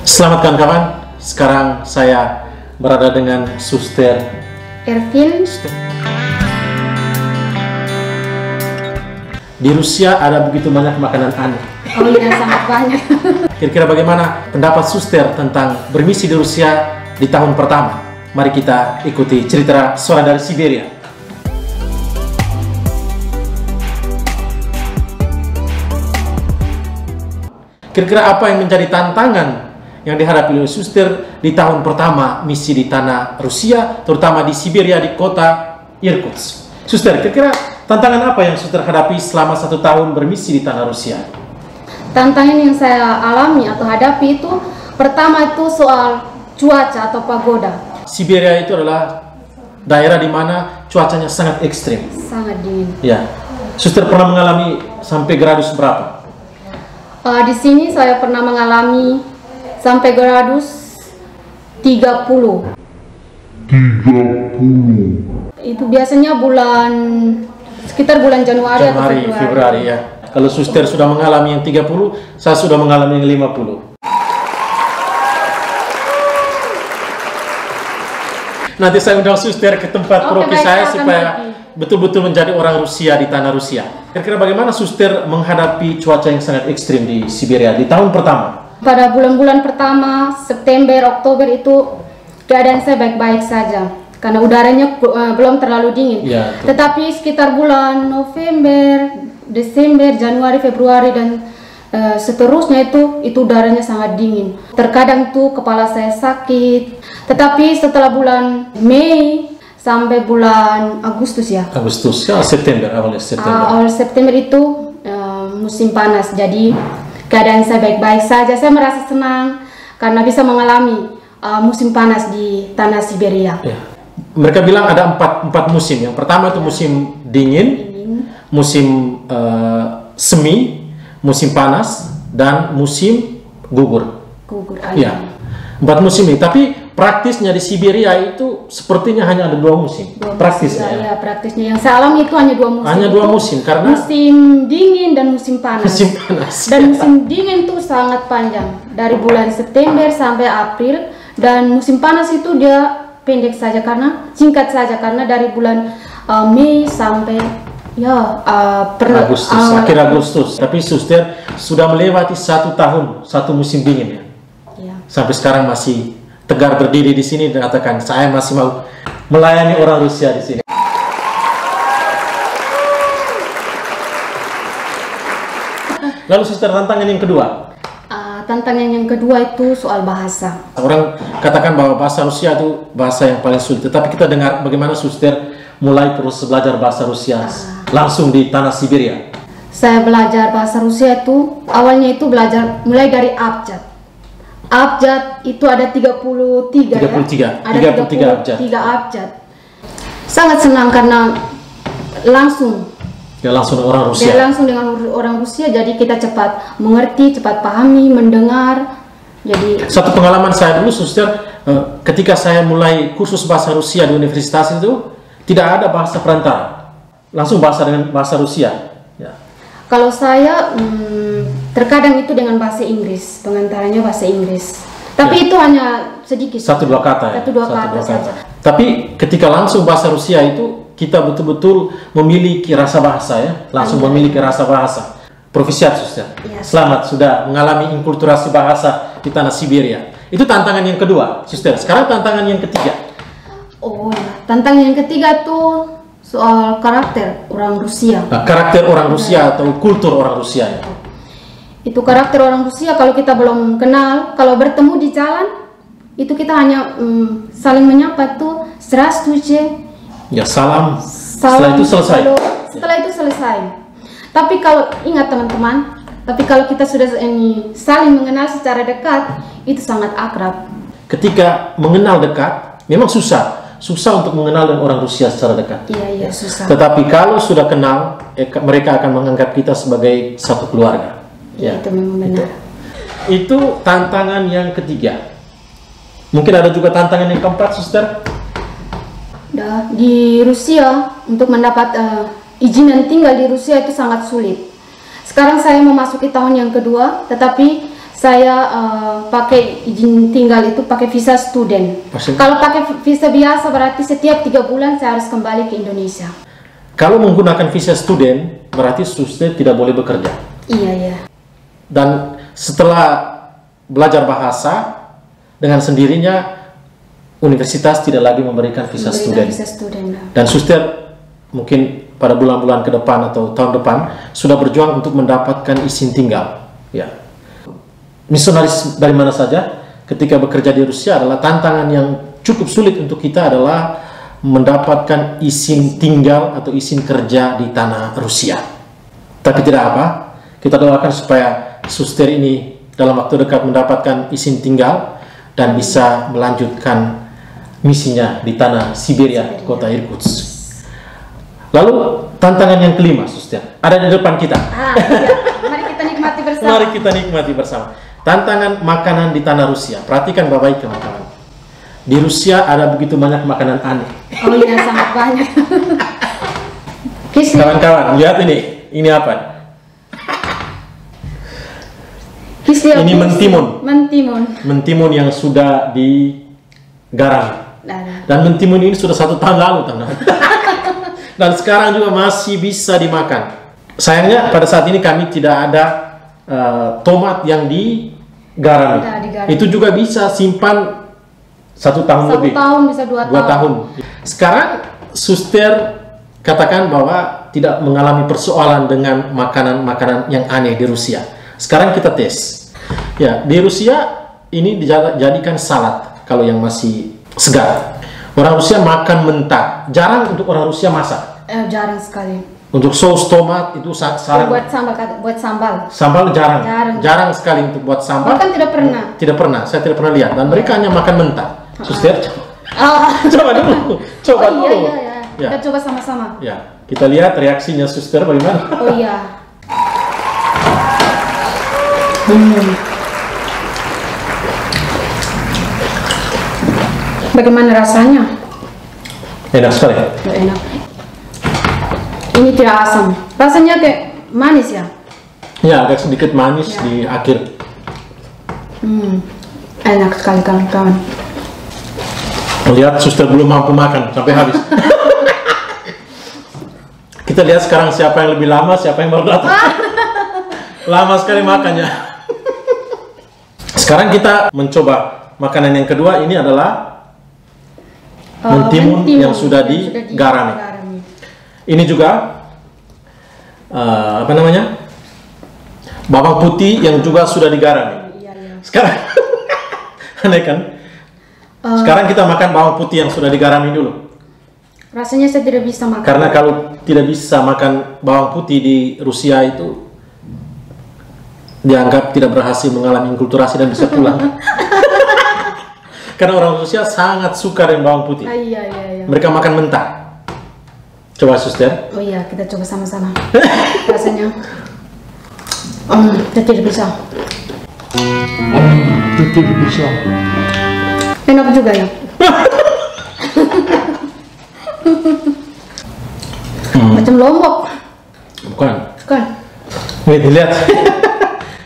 Selamat kawan-kawan, sekarang saya berada dengan Suster Ervin. Di Rusia ada begitu banyak makanan aneh. Oh iya, sangat banyak. Kira-kira bagaimana pendapat Suster tentang bermisi di Rusia di tahun pertama? Mari kita ikuti cerita Suara dari Siberia. Kira-kira apa yang menjadi tantangan yang dihadapi oleh Suster di tahun pertama misi di tanah Rusia, terutama di Siberia, di kota Irkutsk? Suster, kira-kira tantangan apa yang Suster hadapi selama 1 tahun bermisi di tanah Rusia? Tantangan yang saya alami atau hadapi itu, pertama itu soal cuaca atau pagoda. Siberia itu adalah daerah di mana cuacanya sangat ekstrim. Sangat dingin. Ya, Suster pernah mengalami sampai gradus berapa? Di sini saya pernah mengalami sampai gradus 30. Itu biasanya sekitar bulan Januari atau Februari ya. Kalau Suster sudah mengalami yang 30, saya sudah mengalami yang 50. Nanti saya undang Suster ke tempat proki saya supaya betul-betul menjadi orang Rusia di tanah Rusia. Kira-kira bagaimana Suster menghadapi cuaca yang sangat ekstrim di Siberia di tahun pertama? Pada bulan-bulan pertama, September, Oktober itu keadaan saya baik-baik saja karena udaranya belum terlalu dingin. Ya, tetapi sekitar bulan November, Desember, Januari, Februari dan seterusnya itu udaranya sangat dingin. Terkadang tuh kepala saya sakit. Tetapi setelah bulan Mei sampai bulan Agustus ya. Agustus ya, September, awal September. Awal September itu musim panas. Jadi keadaan saya baik-baik saja. Saya merasa senang karena bisa mengalami musim panas di tanah Siberia. Ya. Mereka bilang ada empat musim. Yang pertama itu musim dingin, musim semi, musim panas, dan musim gugur. Ya, 4 musim ini. Tapi praktisnya di Siberia itu sepertinya hanya ada 2 musim. Praktisnya. Ya, praktisnya yang saya alami itu hanya 2 musim. Hanya 2 musim karena musim dingin dan musim panas. Musim panas. Dan musim dingin itu sangat panjang dari bulan September sampai April, dan musim panas itu dia pendek saja karena singkat saja karena dari bulan Mei sampai akhir Agustus. Tapi Suster sudah melewati 1 tahun, 1 musim dingin ya. Sampai sekarang masih tegar berdiri di sini dan katakan saya masih mau melayani orang Rusia di sini. Lalu Suster, tantangan yang kedua? Tantangan yang kedua itu soal bahasa. Orang katakan bahwa bahasa Rusia itu bahasa yang paling sulit. Tetapi kita dengar bagaimana Suster mulai proses belajar bahasa Rusia langsung di tanah Siberia. Saya belajar bahasa Rusia itu awalnya itu belajar mulai dari abjad. Abjad itu ada 33 ya? Ada 33 abjad. Sangat senang karena langsung orang Rusia. Langsung dengan orang Rusia, jadi kita cepat mengerti, cepat pahami, mendengar. Jadi satu pengalaman saya dulu Suster, ketika saya mulai kursus bahasa Rusia di universitas itu tidak ada bahasa perantara, langsung dengan bahasa Rusia. Ya. Kalau saya terkadang itu dengan bahasa Inggris, pengantaranya bahasa Inggris. Tapi itu hanya sedikit. 1-2 kata. Satu dua kata saja. Tapi ketika langsung bahasa Rusia itu kita betul-betul memiliki rasa bahasa ya, langsung memiliki rasa bahasa. Profesiat Suster. Yes. Selamat sudah mengalami inkulturasi bahasa di tanah Siberia. Itu tantangan yang kedua, Suster. Sekarang tantangan yang ketiga. Oh ya, tantangan yang ketiga tuh soal karakter orang Rusia. Nah, karakter orang Rusia atau kultur orang Rusia ya. Itu karakter orang Rusia, kalau kita belum kenal, kalau bertemu di jalan itu kita hanya saling menyapa tuh "Здравствуйте". Ya, salam. Setelah itu selesai. Setelah itu selesai. Tapi kalau ingat teman-teman, tapi kalau kita sudah saling mengenal secara dekat, itu sangat akrab. Ketika mengenal dekat, memang susah untuk mengenal dengan orang Rusia secara dekat. Iya, susah. Tetapi kalau sudah kenal, mereka akan menganggap kita sebagai satu keluarga. Ya, itu memang benar. Itu tantangan yang ketiga. Mungkin ada juga tantangan yang keempat, Suster? Di Rusia, untuk mendapat izin tinggal di Rusia itu sangat sulit. Sekarang saya memasuki tahun yang kedua, tetapi Saya pakai izin tinggal itu pakai visa student. Kalau pakai visa biasa berarti setiap 3 bulan saya harus kembali ke Indonesia. Kalau menggunakan visa student berarti suster tidak boleh bekerja. Iya, iya. Dan setelah belajar bahasa dengan sendirinya universitas tidak lagi memberikan visa student. Dan suster mungkin pada bulan-bulan ke depan atau tahun depan sudah berjuang untuk mendapatkan izin tinggal. Ya. Misionaris dari mana saja ketika bekerja di Rusia adalah tantangan yang cukup sulit untuk kita adalah mendapatkan izin tinggal atau izin kerja di tanah Rusia. Tapi tidak apa, kita doakan supaya suster ini dalam waktu dekat mendapatkan izin tinggal dan bisa melanjutkan misinya di tanah Siberia, kota Irkutsk. Lalu tantangan yang kelima, suster, ada di depan kita. Iya. Mari kita nikmati bersama. Mari kita nikmati bersama. Tantangan makanan di tanah Rusia. Perhatikan bapak-ibu kawan-kawan. Di Rusia ada begitu banyak makanan aneh. Oh iya, sangat banyak. Kawan-kawan, lihat ini. Ini apa? Ini mentimun. Mentimun yang sudah digaram. Dan mentimun ini sudah 1 tahun lalu, teman-teman. Dan sekarang juga masih bisa dimakan. Sayangnya pada saat ini kami tidak ada tomat yang digarami. Itu juga bisa simpan 1 tahun lebih. 1 tahun bisa 2 tahun. Sekarang suster katakan bahwa tidak mengalami persoalan dengan makanan-makanan yang aneh di Rusia. Sekarang kita tes. Ya, di Rusia ini dijadikan salad kalau yang masih segar. Orang Rusia makan mentah. Jarang untuk orang Rusia masak. Jarang sekali. Untuk saus tomat itu sarang. Buat sambal. Sambal jarang sekali untuk buat sambal. Bahkan tidak pernah. Tidak pernah, saya tidak pernah lihat. Dan mereka hanya makan mentah. Suster, coba dulu. Coba dulu. Iya. Kita coba sama-sama. Ya, kita lihat reaksinya suster bagaimana. Oh iya. Bagaimana rasanya? Enak sekali. Enak. Ini tidak asam. Rasanya kayak manis ya? Ya, agak sedikit manis di akhir. Enak sekali kawan-kawan. Lihat suster belum mampu makan sampai habis. Kita lihat sekarang siapa yang lebih lama, siapa yang baru datang. Lama sekali makannya. Sekarang kita mencoba makanan yang kedua. Ini adalah mentimun yang sudah digarami. Ini juga apa namanya? Bawang putih yang juga sudah digarami. Sekarang aneh kan? Sekarang kita makan bawang putih yang sudah digarami dulu. Rasanya saya tidak bisa makan. Karena kalau tidak bisa makan bawang putih di Rusia itu dianggap tidak berhasil mengalami inkulturasi dan bisa pulang. Karena orang Rusia sangat suka dengan bawang putih. Iya. Mereka makan mentah. Coba suster. Oh iya, kita coba sama-sama. Rasanya tidak bisa. Tidak bisa. Enak juga ya. Macam lombok. Bukan. Nih, lihat.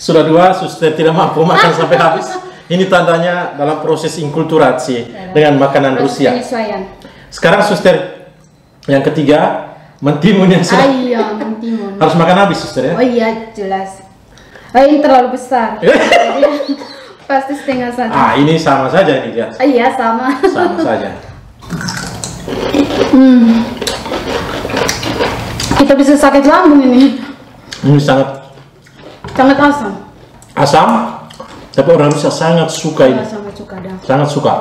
Sudah 2, suster tidak mampu makan sampai habis. Ini tandanya dalam proses inkulturasi dengan makanan Rusia. Sekarang suster yang ketiga, mentimun yang sudah. Mentimun. Harus makan habis suster ya? Oh iya, jelas. Ini terlalu besar. Jadi, pasti setengah saja. Ini sama saja ini lihat. Iya, sama. Sama saja. Kita bisa sakit lambung ini. Ini sangat asam. Asam, tapi orang Rusia sangat suka ini. Sangat suka dah. Sangat suka.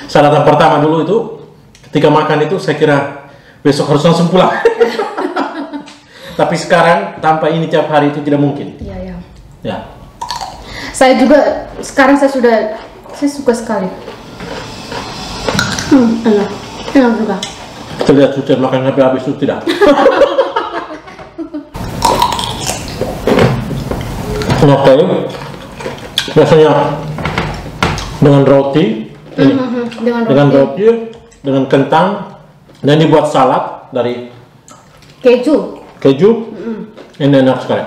Saya datang pertama dulu itu, ketika makan itu saya kira besok harus langsung pulang. Tapi sekarang tanpa ini tiap hari itu tidak mungkin. Iya. Ya. Saya juga sekarang saya suka sekali. Enak juga. Kita lihat suster makan sampai habis itu tidak. Oke, biasanya dengan roti, dengan roti, dengan kentang, dan dibuat salad dari keju. Ini enak sekali.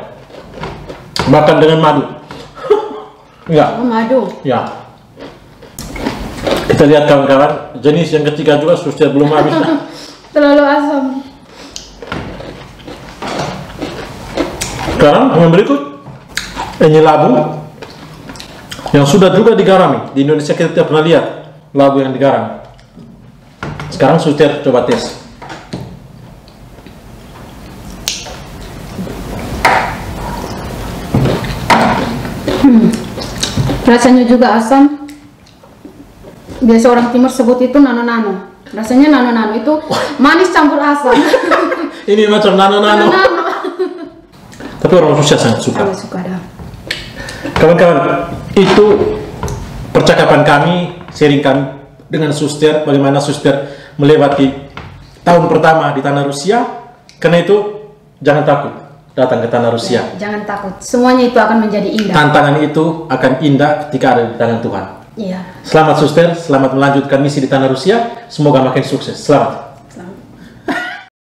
Bahkan dengan madu. Ya. Madu. Ya. Kita lihat kawan-kawan, jenis yang ketiga juga suster belum habis. Terlalu asam. Sekarang yang berikut, ini labu yang sudah juga digarami. Di Indonesia kita tidak pernah lihat labu yang digarami. Sekarang suster coba tes. Rasanya juga asam. Biasa orang timur sebut itu nano-nano. Rasanya nano-nano itu manis campur asam. Ini macam nano-nano. Tapi orang Rusia sangat suka. Sangat suka dah. Kawan-kawan, itu percakapan kami, sharing kami dengan suster, bagaimana suster melewati tahun pertama di tanah Rusia. Karena itu jangan takut datang ke tanah Rusia. Ya, jangan takut, semuanya itu akan menjadi indah. Tantangan itu akan indah ketika ada di tangan Tuhan. Iya. Selamat suster, selamat melanjutkan misi di tanah Rusia. Semoga makin sukses. Selamat.